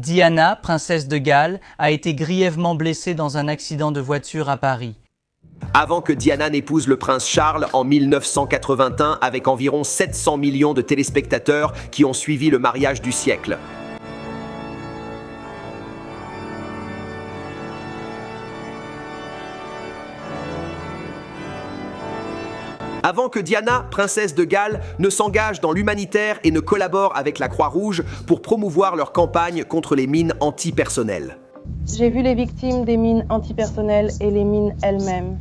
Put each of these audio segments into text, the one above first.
Diana, princesse de Galles, a été grièvement blessée dans un accident de voiture à Paris. Avant que Diana n'épouse le prince Charles en 1981 avec environ 700 millions de téléspectateurs qui ont suivi le mariage du siècle. Avant que Diana, princesse de Galles, ne s'engage dans l'humanitaire et ne collabore avec la Croix-Rouge pour promouvoir leur campagne contre les mines antipersonnelles. J'ai vu les victimes des mines antipersonnelles et les mines elles-mêmes.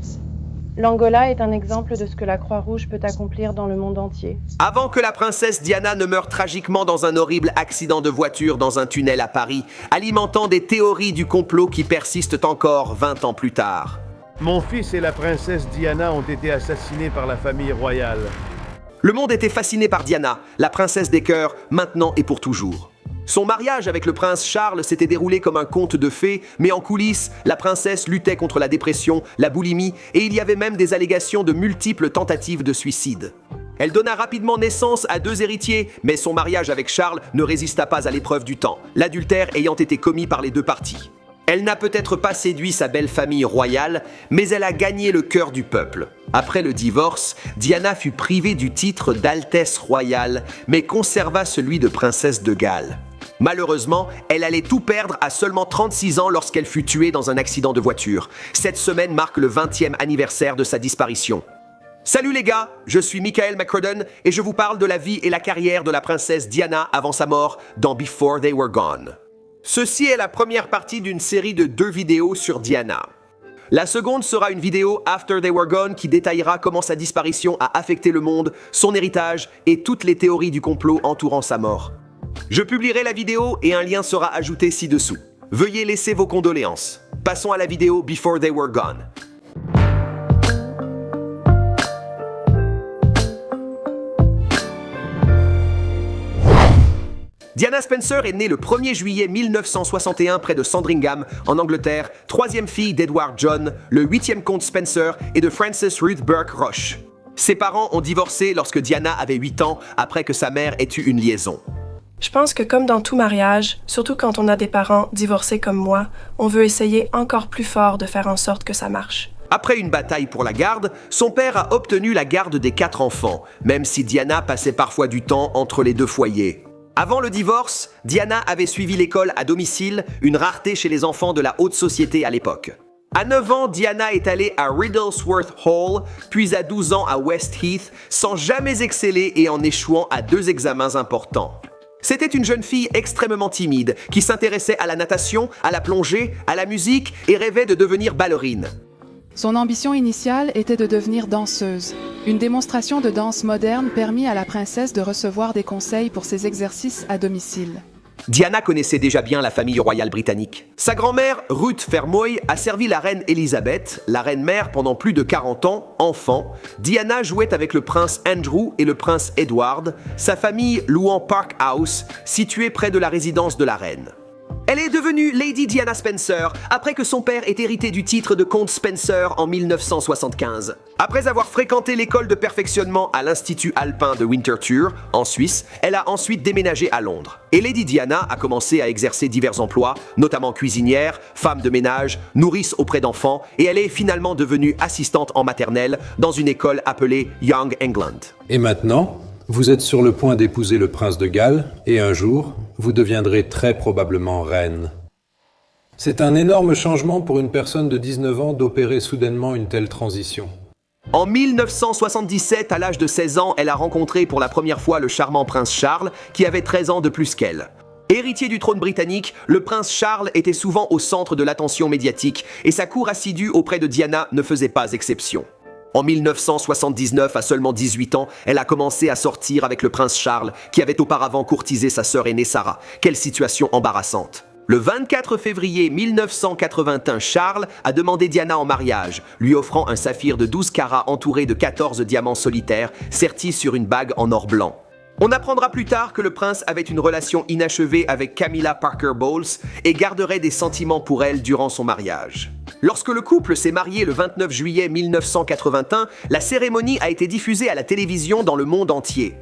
L'Angola est un exemple de ce que la Croix-Rouge peut accomplir dans le monde entier. Avant que la princesse Diana ne meure tragiquement dans un horrible accident de voiture dans un tunnel à Paris, alimentant des théories du complot qui persistent encore 20 ans plus tard. Mon fils et la princesse Diana ont été assassinés par la famille royale. Le monde était fasciné par Diana, la princesse des cœurs, maintenant et pour toujours. Son mariage avec le prince Charles s'était déroulé comme un conte de fées, mais en coulisses, la princesse luttait contre la dépression, la boulimie, et il y avait même des allégations de multiples tentatives de suicide. Elle donna rapidement naissance à 2 héritiers, mais son mariage avec Charles ne résista pas à l'épreuve du temps, l'adultère ayant été commis par les 2 parties. Elle n'a peut-être pas séduit sa belle famille royale, mais elle a gagné le cœur du peuple. Après le divorce, Diana fut privée du titre d'Altesse royale, mais conserva celui de princesse de Galles. Malheureusement, elle allait tout perdre à seulement 36 ans lorsqu'elle fut tuée dans un accident de voiture. Cette semaine marque le 20e anniversaire de sa disparition. Salut les gars, je suis Michael McCrudden et je vous parle de la vie et la carrière de la princesse Diana avant sa mort dans Before They Were Gone. Ceci est la première partie d'une série de 2 vidéos sur Diana. La seconde sera une vidéo After They Were Gone qui détaillera comment sa disparition a affecté le monde, son héritage et toutes les théories du complot entourant sa mort. Je publierai la vidéo et un lien sera ajouté ci-dessous. Veuillez laisser vos condoléances. Passons à la vidéo Before They Were Gone. Diana Spencer est née le 1er juillet 1961 près de Sandringham, en Angleterre, 3e fille d'Edward John, le 8e comte Spencer et de Frances Ruth Burke Roche. Ses parents ont divorcé lorsque Diana avait 8 ans, après que sa mère ait eu une liaison. Je pense que comme dans tout mariage, surtout quand on a des parents divorcés comme moi, on veut essayer encore plus fort de faire en sorte que ça marche. Après une bataille pour la garde, son père a obtenu la garde des 4 enfants, même si Diana passait parfois du temps entre les 2 foyers. Avant le divorce, Diana avait suivi l'école à domicile, une rareté chez les enfants de la haute société à l'époque. À 9 ans, Diana est allée à Riddlesworth Hall, puis à 12 ans à West Heath, sans jamais exceller et en échouant à 2 examens importants. C'était une jeune fille extrêmement timide, qui s'intéressait à la natation, à la plongée, à la musique et rêvait de devenir ballerine. Son ambition initiale était de devenir danseuse. Une démonstration de danse moderne permit à la princesse de recevoir des conseils pour ses exercices à domicile. Diana connaissait déjà bien la famille royale britannique. Sa grand-mère, Ruth Fermoy, a servi la reine Elisabeth, la reine-mère pendant plus de 40 ans, enfant. Diana jouait avec le prince Andrew et le prince Edward, sa famille louant Park House, située près de la résidence de la reine. Elle est devenue Lady Diana Spencer après que son père ait hérité du titre de comte Spencer en 1975. Après avoir fréquenté l'école de perfectionnement à l'Institut alpin de Winterthur, en Suisse, elle a ensuite déménagé à Londres. Et Lady Diana a commencé à exercer divers emplois, notamment cuisinière, femme de ménage, nourrice auprès d'enfants, et elle est finalement devenue assistante en maternelle dans une école appelée Young England. Et maintenant, vous êtes sur le point d'épouser le prince de Galles, et un jour, vous deviendrez très probablement reine. C'est un énorme changement pour une personne de 19 ans d'opérer soudainement une telle transition. En 1977, à l'âge de 16 ans, elle a rencontré pour la première fois le charmant prince Charles, qui avait 13 ans de plus qu'elle. Héritier du trône britannique, le prince Charles était souvent au centre de l'attention médiatique, et sa cour assidue auprès de Diana ne faisait pas exception. En 1979, à seulement 18 ans, elle a commencé à sortir avec le prince Charles, qui avait auparavant courtisé sa sœur aînée Sarah. Quelle situation embarrassante! Le 24 février 1981, Charles a demandé Diana en mariage, lui offrant un saphir de 12 carats entouré de 14 diamants solitaires, sertis sur une bague en or blanc. On apprendra plus tard que le prince avait une relation inachevée avec Camilla Parker Bowles et garderait des sentiments pour elle durant son mariage. Lorsque le couple s'est marié le 29 juillet 1981, la cérémonie a été diffusée à la télévision dans le monde entier.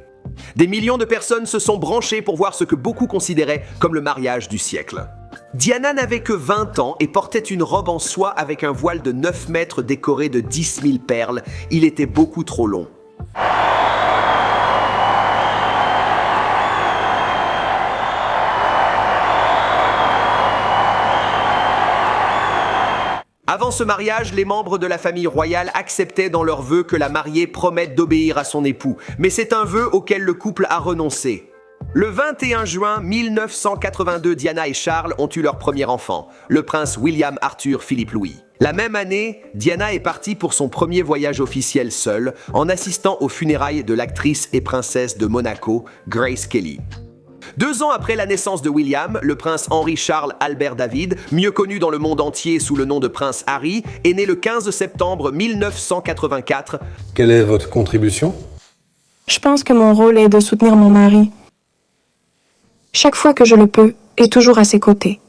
Des millions de personnes se sont branchées pour voir ce que beaucoup considéraient comme le mariage du siècle. Diana n'avait que 20 ans et portait une robe en soie avec un voile de 9 mètres décoré de 10 000 perles. Il était beaucoup trop long. Avant ce mariage, les membres de la famille royale acceptaient dans leurs vœux que la mariée promette d'obéir à son époux, mais c'est un vœu auquel le couple a renoncé. Le 21 juin 1982, Diana et Charles ont eu leur premier enfant, le prince William Arthur Philippe Louis. La même année, Diana est partie pour son premier voyage officiel seule, en assistant aux funérailles de l'actrice et princesse de Monaco, Grace Kelly. 2 ans après la naissance de William, le prince Henri-Charles Albert David, mieux connu dans le monde entier sous le nom de prince Harry, est né le 15 septembre 1984. Quelle est votre contribution? Je pense que mon rôle est de soutenir mon mari. Chaque fois que je le peux, et toujours à ses côtés.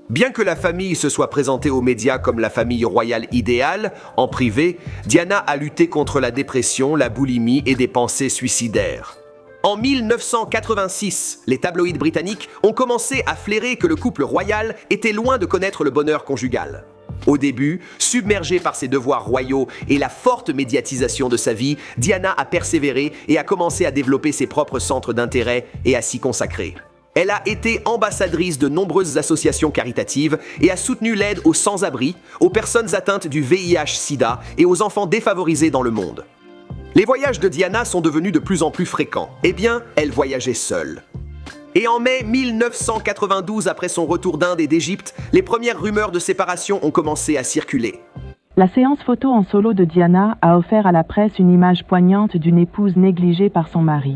Bien que la famille se soit présentée aux médias comme la famille royale idéale, en privé, Diana a lutté contre la dépression, la boulimie et des pensées suicidaires. En 1986, les tabloïds britanniques ont commencé à flairer que le couple royal était loin de connaître le bonheur conjugal. Au début, submergée par ses devoirs royaux et la forte médiatisation de sa vie, Diana a persévéré et a commencé à développer ses propres centres d'intérêt et à s'y consacrer. Elle a été ambassadrice de nombreuses associations caritatives et a soutenu l'aide aux sans-abri, aux personnes atteintes du VIH-Sida et aux enfants défavorisés dans le monde. Les voyages de Diana sont devenus de plus en plus fréquents. Eh bien, elle voyageait seule. Et en mai 1992, après son retour d'Inde et d'Égypte, les premières rumeurs de séparation ont commencé à circuler. La séance photo en solo de Diana a offert à la presse une image poignante d'une épouse négligée par son mari.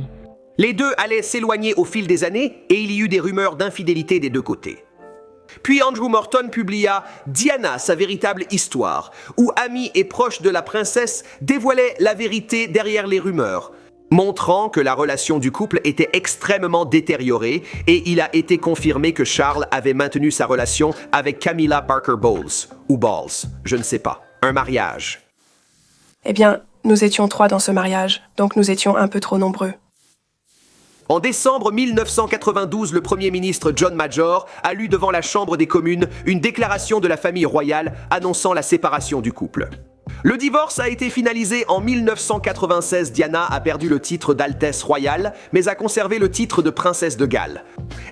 Les deux allaient s'éloigner au fil des années et il y eut des rumeurs d'infidélité des deux côtés. Puis Andrew Morton publia Diana, sa véritable histoire, où amis et proches de la princesse dévoilaient la vérité derrière les rumeurs, montrant que la relation du couple était extrêmement détériorée et il a été confirmé que Charles avait maintenu sa relation avec Camilla Parker Bowles, ou Balls, je ne sais pas, un mariage. Eh bien, nous étions 3 dans ce mariage, donc nous étions un peu trop nombreux. En décembre 1992, le Premier ministre John Major a lu devant la Chambre des communes une déclaration de la famille royale annonçant la séparation du couple. Le divorce a été finalisé en 1996. Diana a perdu le titre d'Altesse royale, mais a conservé le titre de princesse de Galles.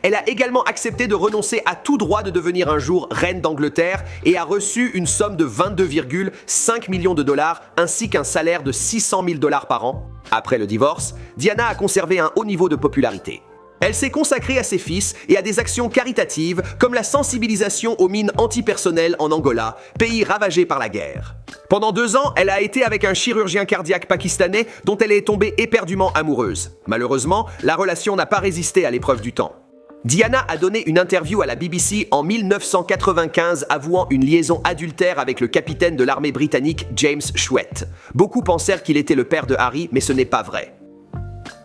Elle a également accepté de renoncer à tout droit de devenir un jour reine d'Angleterre et a reçu une somme de 22,5 millions de dollars ainsi qu'un salaire de 600 000 dollars par an. Après le divorce, Diana a conservé un haut niveau de popularité. Elle s'est consacrée à ses fils et à des actions caritatives comme la sensibilisation aux mines antipersonnelles en Angola, pays ravagé par la guerre. Pendant 2 ans, elle a été avec un chirurgien cardiaque pakistanais dont elle est tombée éperdument amoureuse. Malheureusement, la relation n'a pas résisté à l'épreuve du temps. Diana a donné une interview à la BBC en 1995 avouant une liaison adultère avec le capitaine de l'armée britannique James Chouette. Beaucoup pensèrent qu'il était le père de Harry, mais ce n'est pas vrai.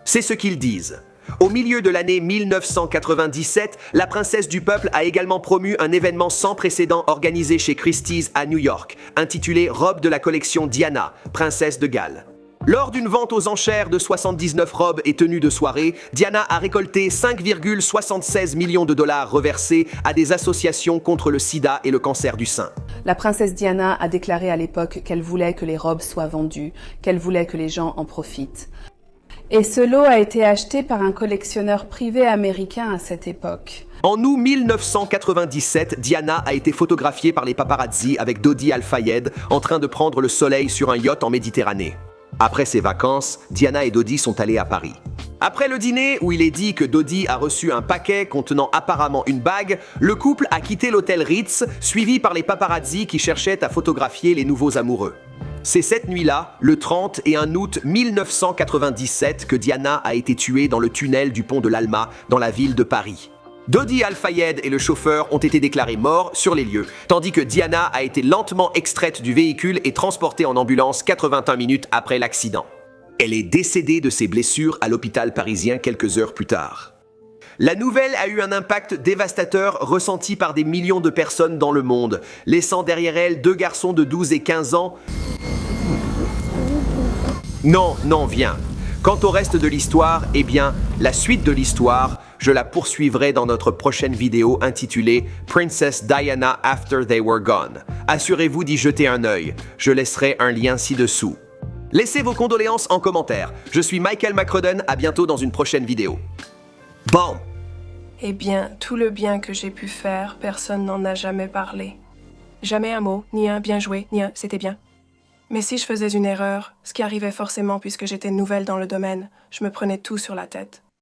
C'est ce qu'ils disent. Au milieu de l'année 1997, la princesse du peuple a également promu un événement sans précédent organisé chez Christie's à New York, intitulé « Robe de la collection Diana, princesse de Galles ». Lors d'une vente aux enchères de 79 robes et tenues de soirée, Diana a récolté 5,76 millions de dollars reversés à des associations contre le sida et le cancer du sein. La princesse Diana a déclaré à l'époque qu'elle voulait que les robes soient vendues, qu'elle voulait que les gens en profitent. Et ce lot a été acheté par un collectionneur privé américain à cette époque. En août 1997, Diana a été photographiée par les paparazzi avec Dodi Al-Fayed en train de prendre le soleil sur un yacht en Méditerranée. Après ses vacances, Diana et Dodi sont allés à Paris. Après le dîner, où il est dit que Dodi a reçu un paquet contenant apparemment une bague, le couple a quitté l'hôtel Ritz, suivi par les paparazzi qui cherchaient à photographier les nouveaux amoureux. C'est cette nuit-là, le 31 août 1997, que Diana a été tuée dans le tunnel du pont de l'Alma, dans la ville de Paris. Dodi Al-Fayed et le chauffeur ont été déclarés morts sur les lieux, tandis que Diana a été lentement extraite du véhicule et transportée en ambulance 81 minutes après l'accident. Elle est décédée de ses blessures à l'hôpital parisien quelques heures plus tard. La nouvelle a eu un impact dévastateur ressenti par des millions de personnes dans le monde, laissant derrière elle 2 garçons de 12 et 15 ans. Non, viens. Quant au reste de l'histoire, eh bien, la suite de l'histoire, je la poursuivrai dans notre prochaine vidéo intitulée Princess Diana After They Were Gone. Assurez-vous d'y jeter un œil, je laisserai un lien ci-dessous. Laissez vos condoléances en commentaire. Je suis Michael McCrudden, à bientôt dans une prochaine vidéo. Bon. Eh bien, tout le bien que j'ai pu faire, personne n'en a jamais parlé. Jamais un mot, ni un bien joué, ni un c'était bien. Mais si je faisais une erreur, ce qui arrivait forcément puisque j'étais nouvelle dans le domaine, je me prenais tout sur la tête.